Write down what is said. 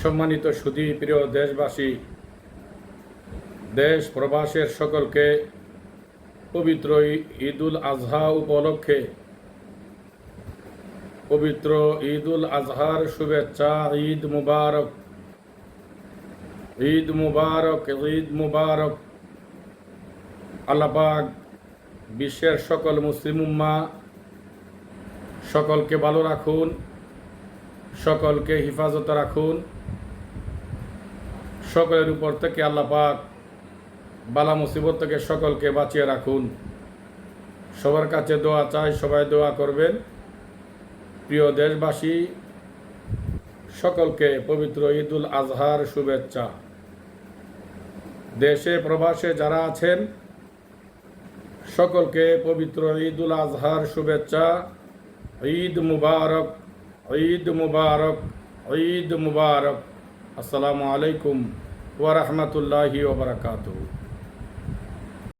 সম্মানিত সুধী প্রিয় দেশবাসী, দেশ প্রবাসের সকলকে পবিত্র ঈদুল আজহা উপলক্ষে পবিত্র ঈদুল আজহার শুভেচ্ছা। ঈদ মুবারক, ঈদ মুবারক, ঈদ মুবারক। আল্লাহ পাক বিশ্বের সকল মুসলিম উম্মাহ সকলকে ভালো রাখুন, সকলকে হিফাজত রাখুন। সকলের উপর থেকে আল্লাহ পাক বালা মুসিবত থেকে সকলকে বাঁচিয়ে রাখুন। সবার কাছে দোয়া চাই, সবাই দোয়া করবেন। প্রিয় দেশবাসী, সকলকে পবিত্র ঈদুল আজহার শুভেচ্ছা। দেশে প্রবাসে যারা আছেন সকলকে পবিত্র ঈদুল আজহার শুভেচ্ছা। ঈদ মুবারক, ঈদ মুবারক, ঈদ মুবারক। আসসালামু আলাইকুম ওয়া রাহমাতুল্লাহি ওয়া বারাকাতুহু।